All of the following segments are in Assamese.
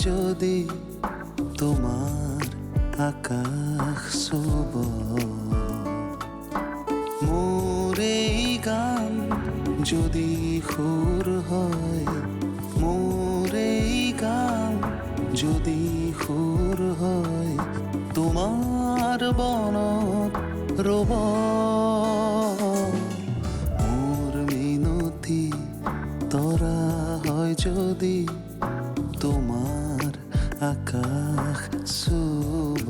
যদি তোমার আকাশ শুভ মোর এই গান যদি সুর হয় মোর এই গান যদি সুর হয় তোমার বনত রব মোর মিনতি তৰা হয় যদি তোমাৰ আকাশ শুভ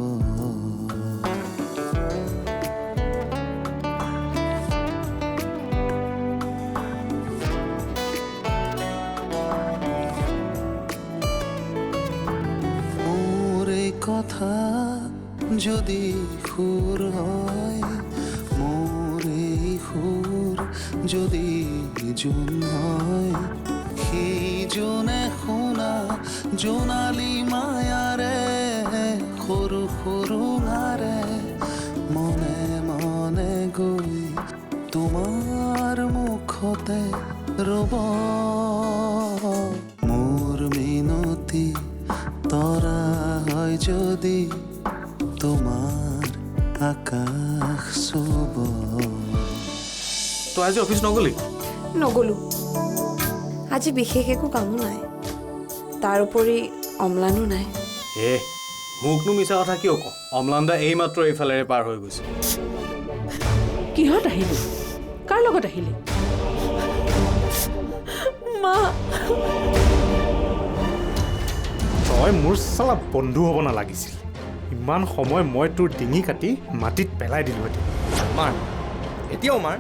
কথা যদি সুৰ হয় মোৰ এই সুৰ যদি জোন হয় সেই জোনে শুনা জোনালী মায়াৰে সৰু সৰু গাৰে মনে মনে গৈ তোমাৰ মুখতে ৰব মোৰ মিনতি তৰা হয় যদি তোমার আকাশ শুভ তো আজি অফিস নগলি নগলো আজি বিশেষ একো কামো নাই তাৰ উপৰি অম্লানো নাই এ মোকনো মিছা কথা কিয় ক অম্লানদা এইমাত্ৰ এইফালেৰে পাৰ হৈ গৈছে কিহত আহিলি কাৰ লগত আহিলি মা তই মোৰ চালা বন্ধু হ'ব নালাগিছিল ইমান সময় মই তোৰ ডিঙি কাটি মাটিত পেলাই দিলোঁ হেঁতেন মাৰ এতিয়াও মাৰ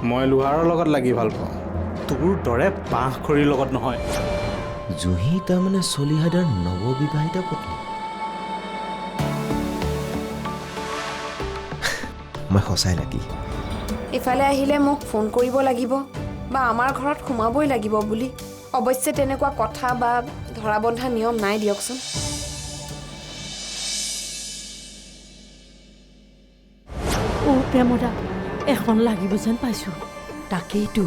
মই লোহাৰৰ লগত লাগি ভাল পাওঁ তোৰ দৰে বাঁহ খৰিৰ লগত নহয় জুহি তাৰমানে চলিহাদাৰ নৱবিবাহিতা পত্নী মই সঁচাই লাগি ইফালে আহিলে মোক ফোন কৰিব লাগিব বা আমাৰ ঘৰত সোমাবই লাগিব বুলি অৱশ্যে তেনেকুৱা কথা বা ধৰা বন্ধা নিয়ম নাই দিয়কচোন প্ৰেমদা এখন লাগিব যেন পাইছোঁ তাকেইতো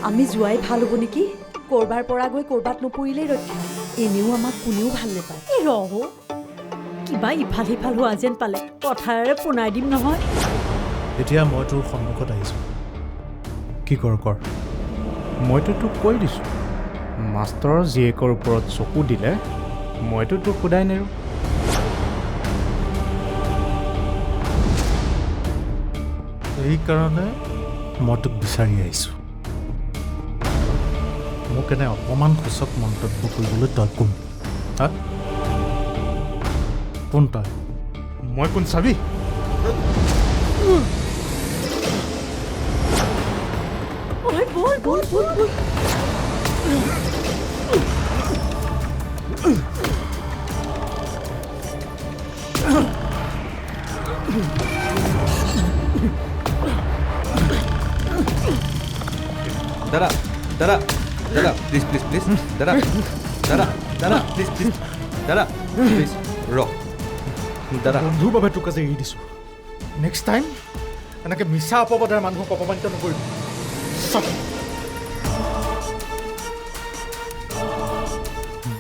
আমি যোৱাই ভাল হ'ব নেকি কৰবাৰ পৰা গৈ কৰবাত নপৰিলেই ৰক্ষা এনেও আমাক কোনেও ভাল নাপায় এই ৰহ কিবা ইফাল সিফাল হোৱা যেন পালে কথাৰে পোনাই দিম নহয় এতিয়া মই তোৰ সন্মুখত আহিছোঁ কি কৰ মইতো তোক কৈ দিছোঁ মাষ্টৰৰ জীয়েকৰ ওপৰত চকু দিলে মইতো তোক সোধাই নেৰোঁ এইকাৰণে মই তোক বিচাৰি আহিছোঁ মোক এনে অপমানসূচক মন্তব্য কৰিবলৈ তই কোন হা কোন তই মই কোন চাবি দাদা দাদা দাদা প্লিজ প্লিজ প্লিজ দাদা দাদা দাদা প্লিজ প্লিজ দাদা প্লিজ ৰ দাদা বন্ধুৰ বাবে তোক আজি এৰি দিছোঁ নেক্সট টাইম এনেকৈ মিছা অপবাদৰ মানুহক অপমানিত নকৰিবি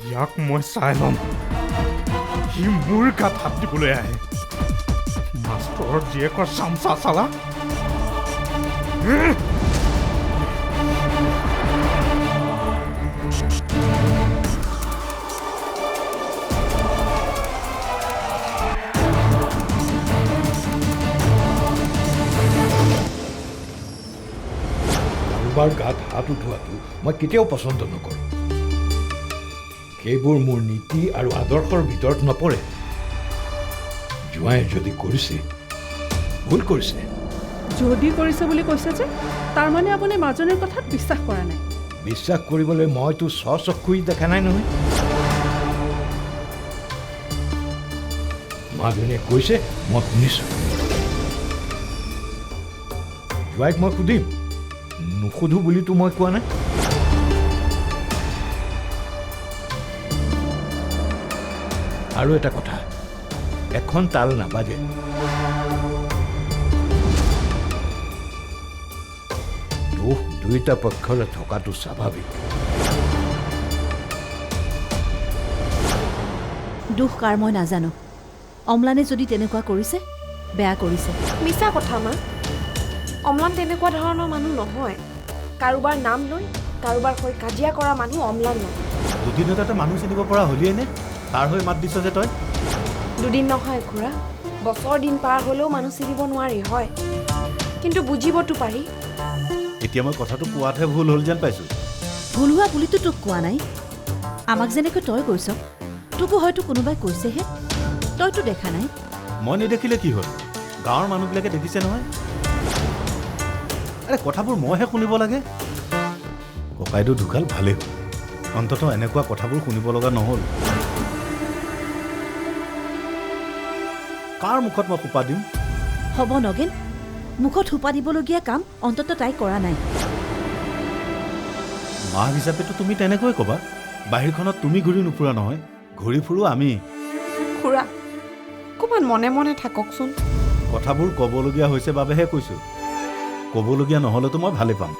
ইয়াক মই চাই ল'ম সি মোৰ গাত হাত দিবলৈ আহে মাষ্টৰৰ জীয়েকৰ চামচা চালা কাৰোবাৰ গাত হাত উঠোৱাটো মই কেতিয়াও পচন্দ নকৰোঁ সেইবোৰ মোৰ নীতি আৰু আদৰ্শৰ ভিতৰত নপৰে জোঁৱাই যদি কৰিছে ভুল কৰিছে যদি কৰিছে বুলি কৈছে যে তাৰমানে আপুনি মাজনীৰ কথাত বিশ্বাস কৰা নাই বিশ্বাস কৰিবলৈ মইতো স্বচক্ষুই দেখা নাই নহয় মাজনীয়ে কৈছে মই শুনিছোঁ জোঁৱাইক মই সুধিম নুসুধো বুলিতো মই কোৱা নাই আৰু এটা কথা এখন তাল নাবাজে দুটা পক্ষৰে থকাটো স্বাভাৱিক দুখ কাৰ মই নাজানো অম্লানে যদি তেনেকুৱা কৰিছে বেয়া কৰিছে মিছা কথা মা অম্লান তেনেকুৱা ধৰণৰ মানুহ নহয় কাৰোবাৰ নাম লৈ কাৰোবাৰ হৈ কাজিয়া কৰা মানুহ অম্লান নহয় দুদিনত এটা মানুহ চিনিব পৰা হ'লিয়ে নে তাৰ হৈ মাত দিছ যে তই দুদিন নহয় খুৰা বছৰ দিন পাৰ হ'লেও মানুহ চিনিব নোৱাৰি হয় কিন্তু বুজিবতো পাৰি এতিয়া মই কথাটো কোৱাতহে ভুল হ'ল যেন পাইছোঁ ভুল হোৱা বুলিতো তোক কোৱা নাই আমাক যেনেকৈ তই কৈছ তোকো হয়তো কোনোবাই কৈছেহে তইতো দেখা নাই মই নেদেখিলে কি হ'ল গাঁৱৰ মানুহবিলাকে দেখিছে নহয় আৰে কথাবোৰ মইহে শুনিব লাগে ককাইদেউ ঢুকাল ভালেই হ'ল অন্ততঃ এনেকুৱা কথাবোৰ শুনিব লগা নহ'ল কাৰ মুখত মই সোপা দিম হ'ব নগেন মুখত সোপা দিবলগীয়া কাম অন্ততঃ তাই কৰা নাই মা হিচাপেতো তুমি তেনেকৈ ক'বা বাহিৰখনত তুমি ঘূৰি নুফুৰা নহয় ঘূৰি ফুৰো আমি খুৰা অকণমান মনে মনে থাককচোন কথাবোৰ ক'বলগীয়া হৈছে বাবেহে কৈছোঁ ক'বলগীয়া নহ'লেতো মই ভালেই পাম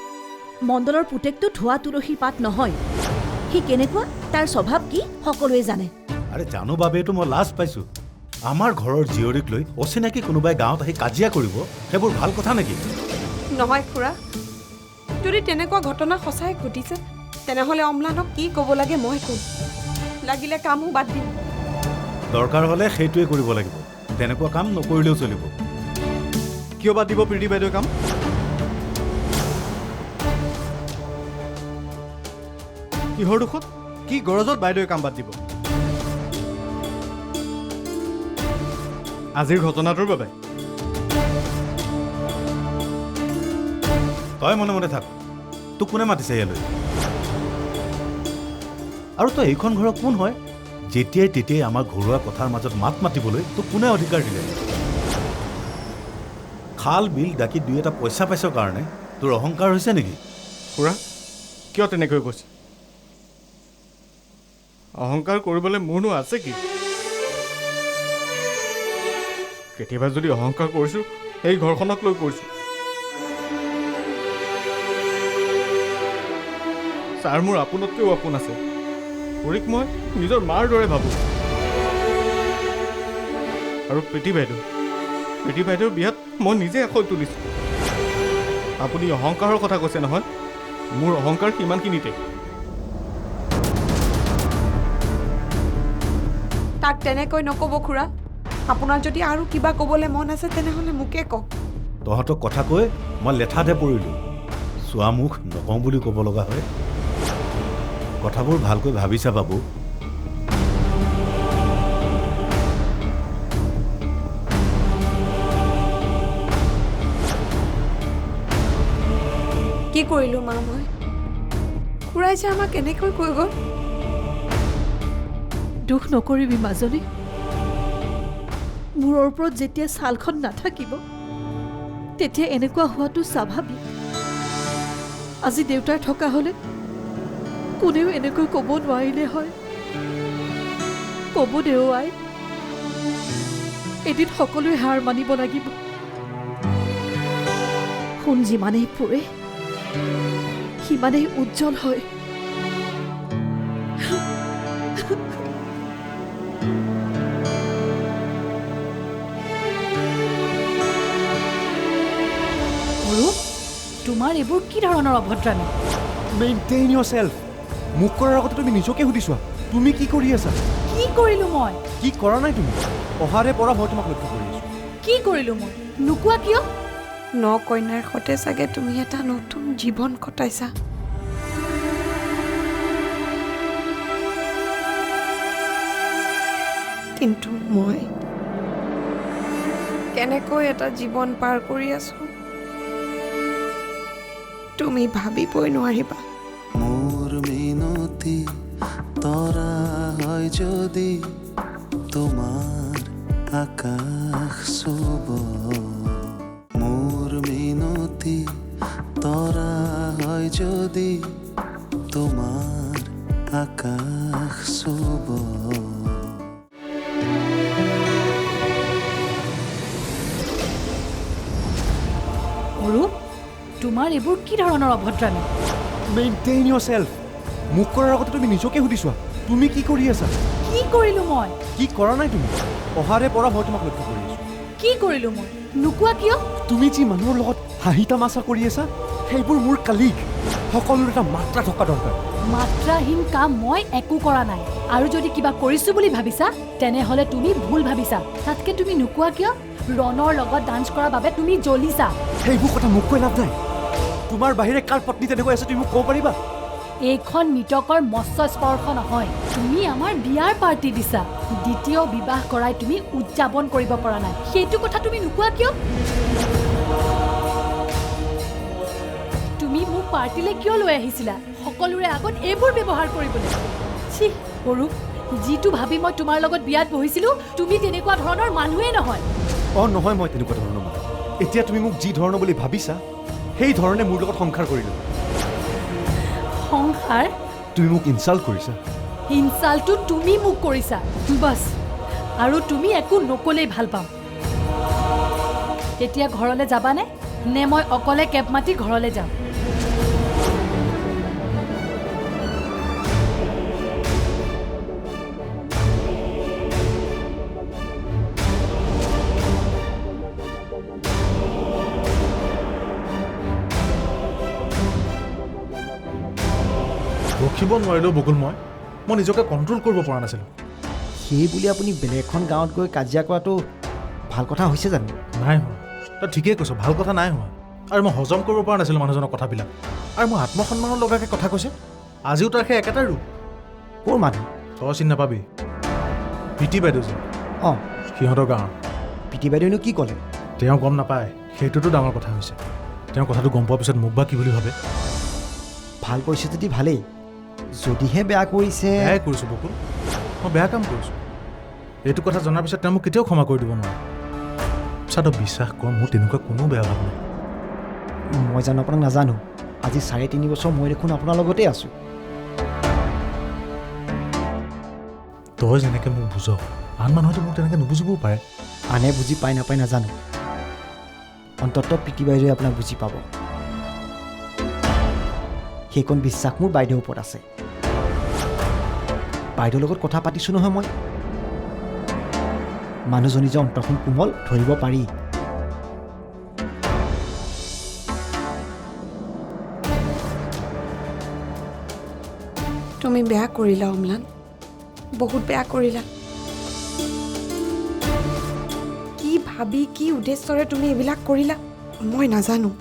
মণ্ডলৰ পুতেকটো ধোৱা তুলসীৰ পাত নহয় সি কেনেকুৱা তাৰ স্বভাৱ কি সকলোৱে জানে আৰে জানো বাবেতো মই লাজ পাইছোঁ আমাৰ ঘৰৰ জীয়ৰীক লৈ অচিনাকি কোনোবাই গাঁৱত আহি কাজিয়া কৰিব সেইবোৰ ভাল কথা নেকি নহয় খুৰা যদি তেনেকুৱা ঘটনা সঁচাই ঘটিছে তেনেহ'লে অম্লানক কি ক'ব লাগে মই ক'ম লাগিলে কামো বাদ দিম দৰকাৰ হ'লে সেইটোৱে কৰিব লাগিব তেনেকুৱা কাম নকৰিলেও চলিব কিয় বাদ দিব প্ৰীতি বাইদেউ কাম কিহৰ দুখত কি গৰজত বাইদেৱে কাম বাদ দিব আজিৰ ঘটনাটোৰ বাবে তই মনে মনে থাক তোক কোনে মাতিছে ইয়ালৈ আৰু তই এইখন ঘৰৰ কোন হয় যেতিয়াই তেতিয়াই আমাৰ ঘৰুৱা কথাৰ মাজত মাত মাতিবলৈ তোক কোনে অধিকাৰ দিলে খাল বিল ডাকি দুই এটা পইচা পাইছ কাৰণে তোৰ অহংকাৰ হৈছে নেকি খুৰা কিয় তেনেকৈ কৈছে অহংকাৰ কৰিবলৈ মোৰনো আছে কি কেতিয়াবা যদি অহংকাৰ কৰিছোঁ এই ঘৰখনক লৈ কৰিছোঁ ছাৰ মোৰ আপোনতকৈও আপোন আছে পৰীক মই নিজৰ মাৰ দৰে ভাবোঁ আৰু প্ৰীতি বাইদেউৰ বিয়াত মই নিজে আখৈ তুলিছোঁ আপুনি অহংকাৰৰ কথা কৈছে নহয় মোৰ অহংকাৰ সিমানখিনিতে তাক তেনেকৈ নক'ব খুৰা আপোনাৰ যদি আৰু কিবা ক'বলৈ মন আছে তেনেহ'লে মোকে কওক তহঁতক কথা কৈ মই লেঠাতে পৰিলোঁ চোৱা মুখ নকওঁ বুলি ক'ব লগা হয় কথাবোৰ ভালকৈ ভাবিছা বাবু কি কৰিলোঁ মা মই খুৰাই যে আমাক এনেকৈ কৈ গ'ল দুখ নকৰিবি মাজনী মূৰৰ ওপৰত যেতিয়া ছালখন নাথাকিব তেতিয়া এনেকুৱা হোৱাটো স্বাভাৱিক আজি দেউতাৰ থকা হ'লে কোনেও এনেকৈ ক'ব নোৱাৰিলে হয় ক'ব দেও আই এদিন সকলোৱে হাৰ মানিব লাগিব সোণ যিমানেই পুৰে সিমানেই উজ্জ্বল হয় তোমাৰ এইবোৰ কি ধৰণৰ অভদ্ৰামী মেইনটেইন ইয়ৰ চেল্ফ মোক কৰাৰ আগতে তুমি নিজকে সুধিছোৱা তুমি কি কৰি আছা কি কৰিলোঁ মই কি কৰা নাই তুমি অহাৰে পৰা মই তোমাক লক্ষ্য কৰি আছোঁ কি কৰিলোঁ মই নোকোৱা কিয় ন কইনাৰ সতে চাগে তুমি এটা নতুন জীৱন কটাইছা কিন্তু মই কেনেকৈ এটা জীৱন পাৰ কৰি আছো তুমি ভাবিবই নোৱাৰিবা মোৰ মিনতি তৰা হয় যদি তোমাৰ আকাশ শুভ মোৰ মিনতি তৰা হয় যদি তোমাৰ আকাশ শুভ অৰূপ তোমাৰ এইবোৰ কি ধৰণৰ অভদ্ৰামী মেইনটেইন ইয়ৰ চেল্ফ মোক কৰাৰ আগতে তুমি নিজকে সুধিছোৱা তুমি কি কৰি আছা? কি কৰিলোঁ মই? কি কৰা নাই তুমি? অহাৰে পৰা মই তোমাক লক্ষ্য কৰি আছোঁ। কি কৰিলোঁ মই? নোকোৱা কিয়? তুমি যি মানুহৰ লগত হাঁহি তামাচা কৰি আছা সেইবোৰ মোৰ কালিক। সকলোৰে এটা মাত্ৰা থকা দৰকাৰ। মাত্ৰাহীন কাম মই একো কৰা নাই। আৰু যদি কিবা কৰিছোঁ বুলি ভাবিছা তেনেহ'লে তুমি ভুল ভাবিছা। তাতকৈ তুমি নোকোৱা কিয়? ৰণৰ লগত ডান্স কৰাৰ বাবে তুমি জ্বলিছা। সেইবোৰ কথা মোক কৈ লাভ নাই। তোমাৰ বাহিৰে কাৰ পত্নী তেনেকৈ আছে তুমি মোক ক'ব পাৰিবা? এইখন মৃতকৰ মৎস্য স্পৰ্শ নহয়। তুমি আমাৰ বিয়াৰ পাৰ্টি দিছা। দ্বিতীয় বিবাহ কৰাই তুমি উদযাপন কৰিব পৰা নাই। সেইটো কথা তুমি নোকোৱা কিয়? তুমি মোক পাৰ্টিলৈ কিয় লৈ আহিছিলা? সকলোৰে আগত এইবোৰ ব্যৱহাৰ কৰিবলৈ। ছি সৰু, যিটো ভাবি মই তোমাৰ লগত বিয়াত বহিছিলোঁ তুমি তেনেকুৱা ধৰণৰ মানুহেই নহয়। অঁ নহয়, মই তেনেকুৱা ধৰণৰ মানুহ। এতিয়া তুমি মোক যি ধৰণৰ বুলি ভাবিছা সেই ধৰণে মোৰ লগত সংসাৰ কৰিলোঁ। সংসাৰ? তুমি মোক ইনচাল্ট কৰিছা। ইনচাল্টটো তুমি মোক কৰিছা বাছ। আৰু তুমি একো নকলেই ভাল পাম। এতিয়া ঘৰলৈ যাবানে নে মই অকলে কেব মাতি ঘৰলৈ যাম? ৰখিব নোৱাৰিলোঁ বকুল। মই নিজকে কণ্ট্ৰল কৰিব পৰা নাছিলোঁ। সেই বুলি আপুনি বেলেগ এখন গাঁৱত গৈ কাজিয়া কৰাটো ভাল কথা হৈছে জানো? নাই হোৱা। তই ঠিকেই কৈছ, ভাল কথা নাই হোৱা। আৰু মই হজম কৰিব পৰা নাছিলোঁ মানুহজনৰ কথাবিলাক। আৰু মই আত্মসন্মানৰ লগাকৈ কথা কৈছে। আজিও তাৰ সেই একেটাই ৰূপ। ক'ৰ মানুহ? তই চিনি নাপাবি। প্ৰীতি বাইদেউ যে, অঁ সিহঁতৰ গাঁৱৰ। প্ৰীতি বাইদেউনো কি ক'লে? তেওঁ গম নাপায়, সেইটোতো ডাঙৰ কথা হৈছে। তেওঁ কথাটো গম পোৱাৰ পিছত মোক বা কি বুলি ভাবে। ভাল কৰিছে যদি ভালেই, যদিহে বেয়া কৰিছে। বেয়াই কৰিছোঁ বকুল, মই বেয়া কাম কৰিছোঁ। এইটো কথা জনাৰ পিছত তেওঁ মোক কেতিয়াও ক্ষমা কৰি দিব নোৱাৰে। চাই তই বিশ্বাস কৰ, মোৰ তেনেকুৱা কোনো বেয়া ভাৱ নাই। মই জানো আপোনাক নাজানো। আজি 3.5 বছৰ মই দেখোন আপোনাৰ লগতে আছোঁ। তই যেনেকৈ মোক বুজ, আন মানুহেতো মোক তেনেকৈ নুবুজিবও পাৰে। আনে বুজি পাই নাপায় নাজানো, অন্ততঃ প্ৰীতি বাইদেৱে আপোনাক বুজি পাব। সেইকণ বিশ্বাস মোৰ বাইদেউৰ ওপৰত আছে। বাইদেউৰ লগত কথা পাতিছোঁ নহয় মই। মানুহজনী যে অন্তৰখন কোমল ধৰিব পাৰি। তুমি বেয়া কৰিলা অম্লান, বহুত বেয়া কৰিলা। কি ভাবি কি উদ্দেশ্যৰে তুমি এইবিলাক কৰিলা মই নাজানো,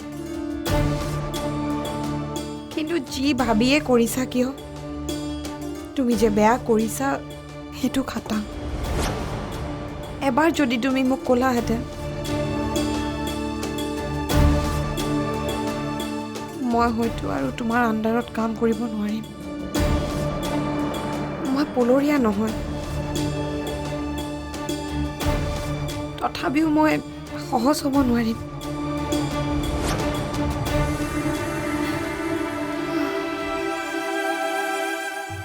কিন্তু যি ভাবিয়ে কৰিছা কিয়, তুমি যে বেয়া কৰিছা সেইটো খাটাং। এবাৰ যদি তুমি মোক ক'লাহেঁতেন মই হয়তো আৰু তোমাৰ আণ্ডাৰত কাম কৰিব নোৱাৰিম। মই পলৰীয়া নহয়, তথাপিও মই সহজ হ'ব নোৱাৰিম।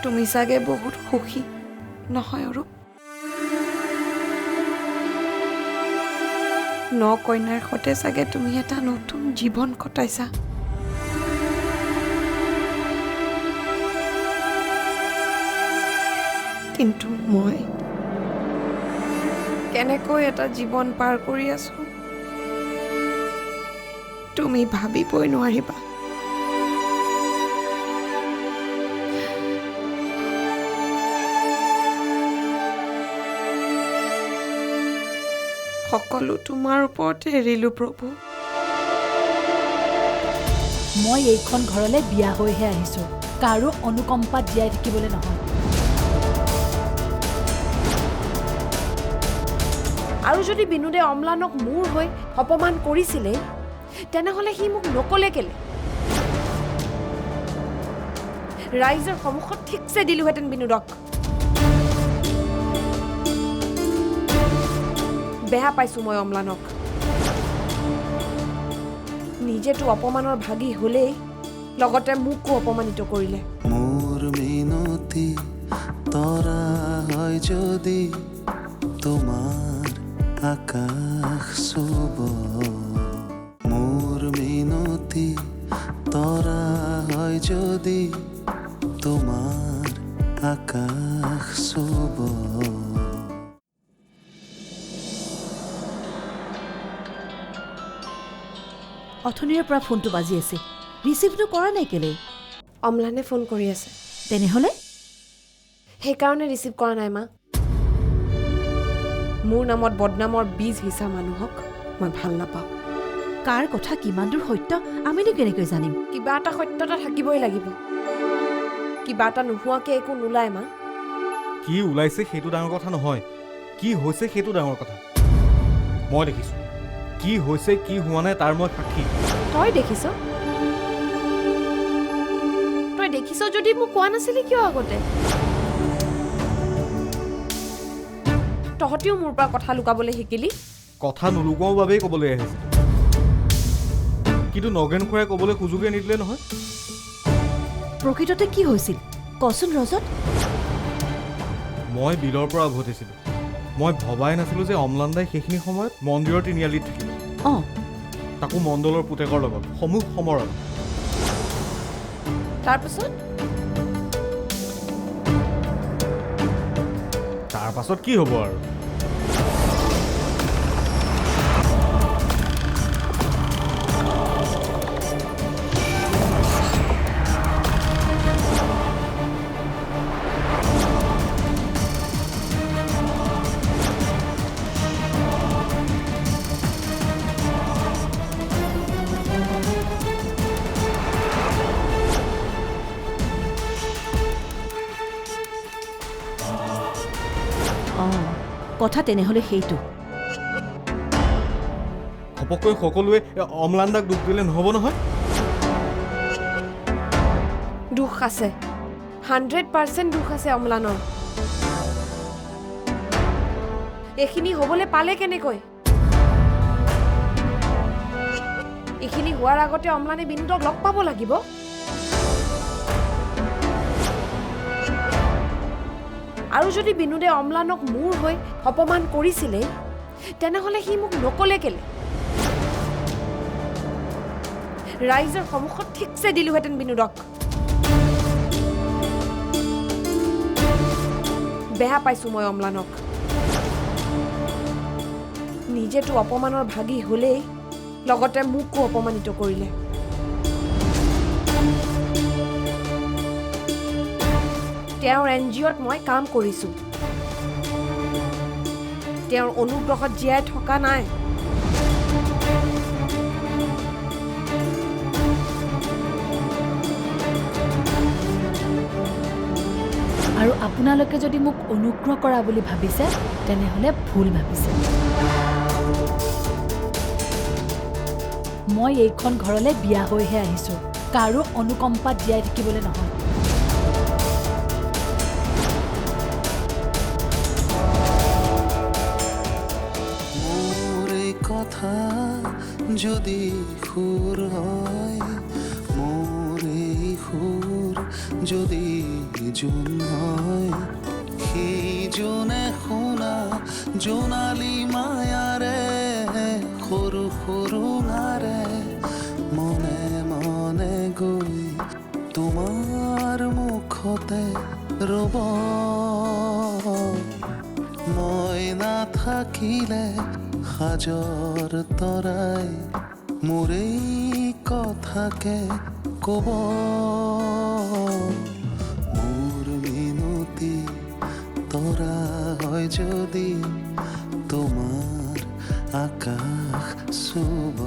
তুমি চাগে বহুত সুখী নহয় অৰূপ? 9 কন্যাৰ সৈতে চাগে তুমি এটা নতুন জীৱন কটাইছা। কিন্তু মই কেনেকৈ এটা জীৱন পাৰ কৰি আছো তুমি ভাবিবই নোৱাৰিবা। সকলো তোমাৰ ওপৰতে এৰিলো প্ৰভু। মই এইখন ঘৰলৈ বিয়া হৈহে আহিছোঁ, কাৰো অনুকম্পাত জীয়াই থাকিবলৈ নহয়। আৰু যদি বিনোদে অম্লানক মোৰ হৈ অপমান কৰিছিলে তেনেহ'লে সি মোক নকলে কেলে? ৰাইজৰ সন্মুখত ঠিকছে দিলোহেঁতেন বিনোদক। বেয়া পাইছোঁ মই অম্লানক। নিজেতো অপমানৰ ভাগি হ'লেই লগতে মোকো অপমানিত কৰিলে। মোৰ মিনতি তৰা হয় যদি তোমাৰ আকাশ চুব, মোৰ মিনতি তৰা হয় যদি তোমাৰ আকাশ অথনিৰে পৰা ফোনটো বাজি আছে ৰিচিভটো কৰা নাই কেলে অম্লানে ফোন কৰি আছে তেনেহ'লে সেইকাৰণে ৰিচিভ কৰা নাই মা মোৰ নামত বদনামৰ বীজ হিচা মানুহক মই ভাল নাপাওঁ কাৰ কথা কিমান দূৰ সত্য আমিনো কেনেকৈ জানিম কিবা এটা সত্যতা থাকিবই লাগিব কিবা এটা নোহোৱাকৈ একো নোলায় মা কি ওলাইছে সেইটো ডাঙৰ কথা নহয় কি হৈছে সেইটো ডাঙৰ কথা মই দেখিছোঁ কি হৈছে কি হোৱা নাই তাৰ মই সাক্ষী তই দেখিছ যদি মোক কোৱা নাছিলি কিয় আগতে তহঁতিও মোৰ পৰা কথা লুকাবলৈ শিকিলি কথা নুলুকুৱাও বাবেই ক'বলৈ আহিছিল কিন্তু নগেন খুৰাই ক'বলৈ সুযোগে নিদিলে নহয় প্ৰকৃততে কি হৈছিল কচোন ৰজত মই বিলৰ পৰা উভতিছিলোঁ মই ভবাই নাছিলোঁ যে অম্লান দাই সেইখিনি সময়ত মন্দিৰৰ তিনিআলিত থাকিব অঁ তাকো মণ্ডলৰ পুতেকৰ লগত সমুখ সমৰত তাৰ পাছত কি হ'ব আৰু অঁ কথা তেনেহ'লে সেইটো ঘপককৈ সকলোৱে অম্লান দাক দুখ দিলে নহ'ব নহয় দুখ আছে 100% দুখ আছে অম্লানৰ এইখিনি হ'বলৈ পালে কেনেকৈ এইখিনি হোৱাৰ আগতে অম্লানে বিনোদক লগ পাব লাগিব আৰু যদি বিনোদে অম্লানক মোৰ হৈ অপমান কৰিছিলে তেনেহ'লে সি মোক নকলে কেলে ৰাইজৰ সন্মুখত ঠিকছে দিলোহেঁতেন বিনোদক বেয়া পাইছোঁ মই অম্লানক নিজেতো অপমানৰ ভাগি হ'লেই লগতে মোকো অপমানিত কৰিলে তেওঁৰ NGOত মই কাম কৰিছোঁ তেওঁৰ অনুগ্ৰহত জীয়াই থকা নাই আৰু আপোনালোকে যদি মোক অনুগ্ৰহ কৰা বুলি ভাবিছে তেনেহ'লে ভুল ভাবিছে মই এইখন ঘৰলৈ বিয়া হৈহে আহিছোঁ কাৰো অনুকম্পাত জীয়াই থাকিবলৈ নহয় কথা যদি সুৰ হয় মোৰ এই সুৰ যদি জোন হয় সেইজনে শুনা জোনালী মায়াৰে সৰু সৰু নাৰে মনে মনে গৈ তোমাৰ মুখতে ৰ'ব মই নাথাকিলে সাজৰ তৰাই মোৰ এই কথাকে ক'ব মোৰ মিনতি তৰা হয় যদি তোমাৰ আকাশ চুব